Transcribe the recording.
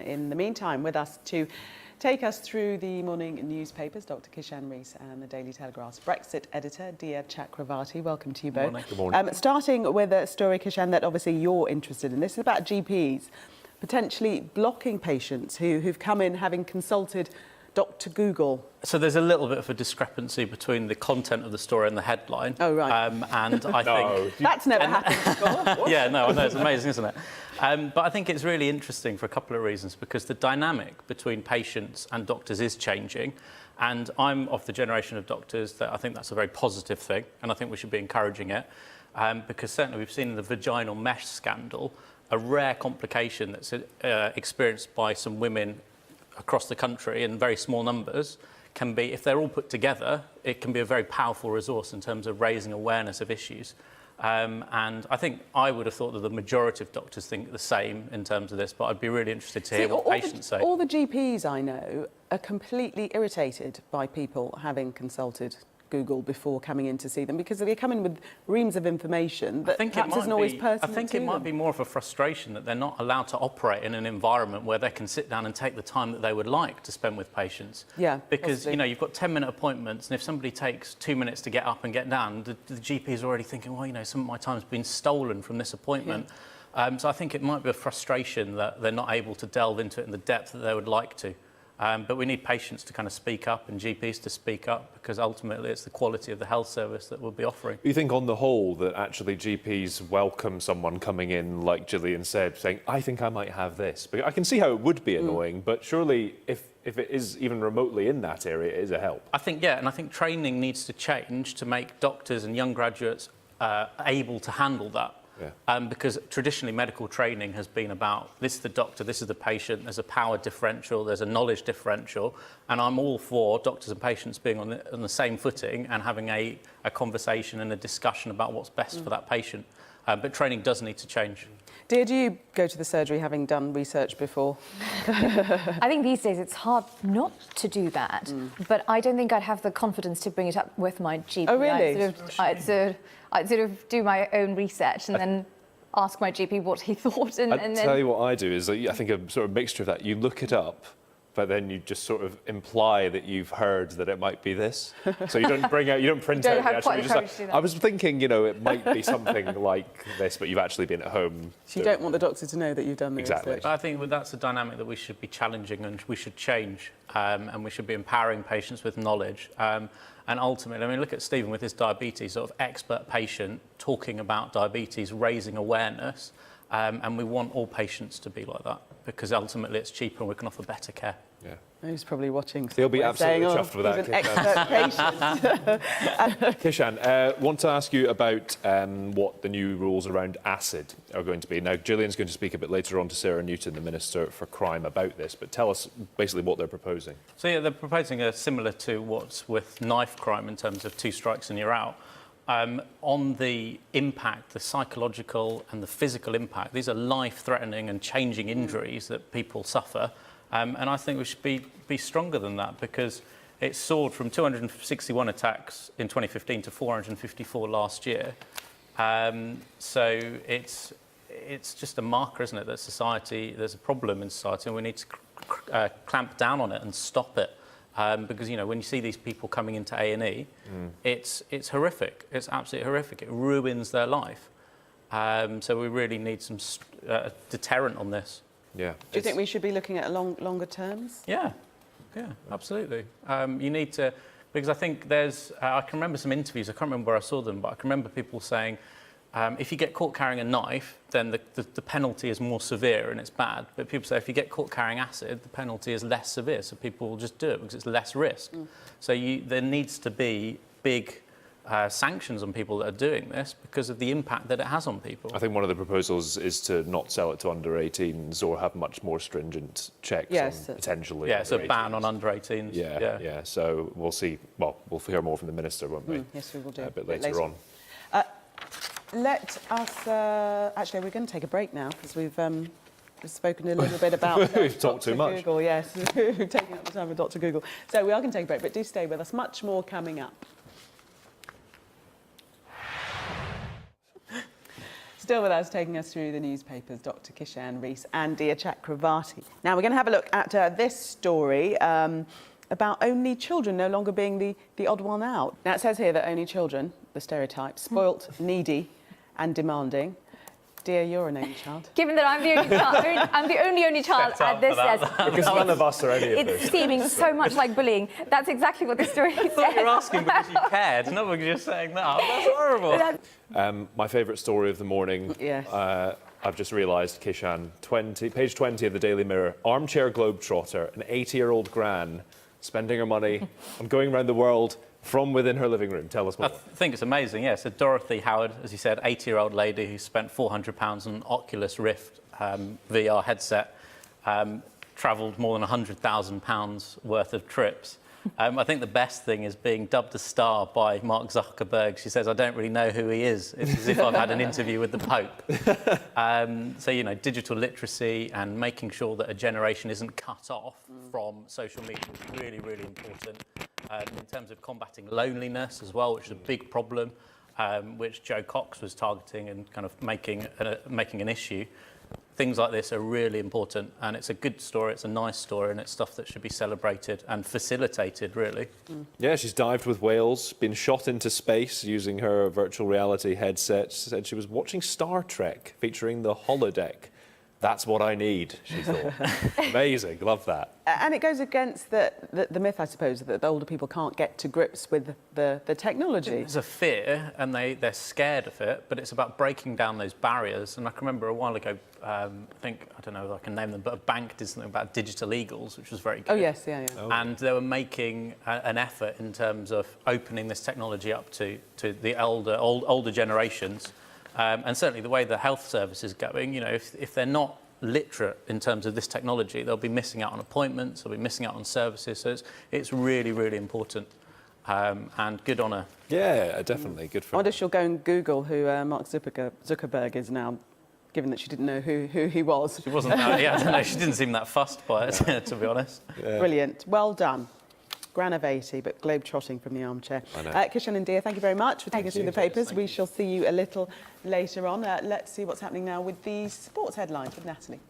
In the meantime, with us to take us through the morning newspapers, Dr. Kishan Rees and the Daily Telegraph's Brexit editor, Dia Chakravarti. Welcome to you both. Good morning. Starting with a story, Kishan, that obviously you're interested in. This is about GPs potentially blocking patients who've come in having consulted Dr. Google. So there's a little bit of a discrepancy between the content of the story and the headline. Oh, right. And I think... That's never happened before. Yeah, no, I know, it's amazing, isn't it? But I think it's really interesting for a couple of reasons, because the dynamic between patients and doctors is changing. And I'm of the generation of doctors that I think that's a very positive thing, and I think we should be encouraging it. Because certainly we've seen in the vaginal mesh scandal a rare complication that's experienced by some women across the country in very small numbers, can be, if they're all put together, it can be a very powerful resource in terms of raising awareness of issues. And I think I would have thought that the majority of doctors think the same in terms of this, but I'd be really interested to hear what patients say. All the GPs I know are completely irritated by people having consulted Google before coming in to see them, because they come in with reams of information that perhaps isn't always pertinent to them. I think it might be more of a frustration that they're not allowed to operate in an environment where they can sit down and take the time that they would like to spend with patients. Yeah, because possibly. You know, you've got 10-minute appointments, and if somebody takes 2 minutes to get up and get down, the GP is already thinking, well, you know, some of my time's been stolen from this appointment. Yeah. So I think it might be a frustration that they're not able to delve into it in the depth that they would like to. But we need patients to kind of speak up and GPs to speak up, because ultimately it's the quality of the health service that we'll be offering. You think on the whole that actually GPs welcome someone coming in, like Gillian said, saying, I think I might have this? Because I can see how it would be annoying, but surely if it is even remotely in that area, it is a help. I think, yeah, and I think training needs to change to make doctors and young graduates able to handle that. Yeah. Because traditionally medical training has been about, this is the doctor, this is the patient, there's a power differential, there's a knowledge differential, and I'm all for doctors and patients being on the same footing and having a conversation and a discussion about what's best for that patient. But training does need to change. Dear, do you go to the surgery having done research before? I think these days it's hard not to do that, but I don't think I'd have the confidence to bring it up with my GP. Oh, really? I'd sort of do my own research and then ask my GP what he thought. And I'd tell you what I do is, I think a sort of mixture of that. You look it up, but then you just sort of imply that you've heard that it might be this. So you don't bring out, you don't print out the actual. Just like, I was thinking, you know, it might be something like this, but you've actually been at home. So you don't want the doctor to know that you've done the Exactly. research. I think that's a dynamic that we should be challenging and we should change, and we should be empowering patients with knowledge. And ultimately, I mean, look at Stephen with his diabetes, sort of expert patient talking about diabetes, raising awareness, and we want all patients to be like that, because ultimately it's cheaper and we can offer better care. Yeah. He's probably watching. He'll be absolutely chuffed with that. He's an expert patient. Kishan, want to ask you about what the new rules around acid are going to be. Now, Gillian's going to speak a bit later on to Sarah Newton, the Minister for Crime, about this, but tell us basically what they're proposing. So, yeah, they're proposing a similar to what's with knife crime in terms of 2 strikes and you're out. On the impact, the psychological and the physical impact, these are life-threatening and changing injuries that people suffer. And I think we should be stronger than that, because it soared from 261 attacks in 2015 to 454 last year. So it's just a marker, isn't it, that society, there's a problem in society and we need to clamp down on it and stop it. Because, you know, when you see these people coming into A&E, it's horrific. It's absolutely horrific. It ruins their life. So we really need some deterrent on this. Yeah. Do you think we should be looking at longer terms? Yeah, absolutely. You need to, because I think there's, I can remember some interviews, I can't remember where I saw them, but I can remember people saying, if you get caught carrying a knife, then the penalty is more severe and it's bad. But people say if you get caught carrying acid, the penalty is less severe, so people will just do it because it's less risk. So there needs to be big sanctions on people that are doing this because of the impact that it has on people. I think one of the proposals is to not sell it to under 18s or have much more stringent checks on potentially. Yeah, so ban on under 18s. Yeah. So we'll see. Well, we'll hear more from the Minister, won't we? Yes, we will do. A bit later on. Let us... actually, we're going to take a break now because we've spoken a little bit about We've talked too much. Google, yes. We've taken up the time with Dr. Google. So we are going to take a break, but do stay with us. Much more coming up. Still with us, taking us through the newspapers, Dr. Kishan Rees and Dia Chakravarti. Now we're going to have a look at this story about only children no longer being the odd one out. Now it says here that only children, the stereotype, spoilt, needy and demanding. Dear, you're an only child. Given that I'm the only child, I'm the only child at this desk. Because none of us are any of this. It's seeming so much like bullying. That's exactly what this story says. You're asking because you cared, not because you're saying that. That's horrible. My favourite story of the morning. Yes. I've just realised, Kishan, page 20 of the Daily Mirror. Armchair globetrotter, an 80-year-old gran, spending her money on going around the world from within her living room. Tell us more. I think it's amazing, yeah. So Dorothy Howard, as you said, 80-year-old lady who spent £400 on Oculus Rift VR headset, travelled more than £100,000 worth of trips. I think the best thing is being dubbed a star by Mark Zuckerberg. She says, I don't really know who he is. It's as if I've had an interview with the Pope. So, you know, digital literacy and making sure that a generation isn't cut off from social media is really, really important. In terms of combating loneliness as well, which is a big problem, which Joe Cox was targeting and kind of making an issue. Things like this are really important, and it's a good story, it's a nice story, and it's stuff that should be celebrated and facilitated, really. Yeah, she's dived with whales, been shot into space using her virtual reality headset. She said she was watching Star Trek featuring the holodeck. That's what I need, she thought. Amazing, love that. And it goes against the myth, I suppose, that the older people can't get to grips with the technology. There's a fear, and they're scared of it, but it's about breaking down those barriers. And I can remember a while ago, I don't know if I can name them, but a bank did something about digital eagles, which was very good. Oh, yes, yeah. Oh. And they were making an effort in terms of opening this technology up to the older generations. And certainly the way the health service is going, you know, if they're not literate in terms of this technology, they'll be missing out on appointments, they'll be missing out on services. So it's really, really important. And good on her. Yeah, definitely. Good for I her. wonder if she'll go and Google who Mark Zuckerberg is now, given that she didn't know who he was. She wasn't that, yeah, I don't know, she didn't seem that fussed by it, to be honest. Yeah. Brilliant. Well done. Gran of 80, but globe-trotting from the armchair. Kishan and Dia, thank you very much for taking us through the papers. We shall see you a little later on. Let's see what's happening now with the sports headlines with Natalie.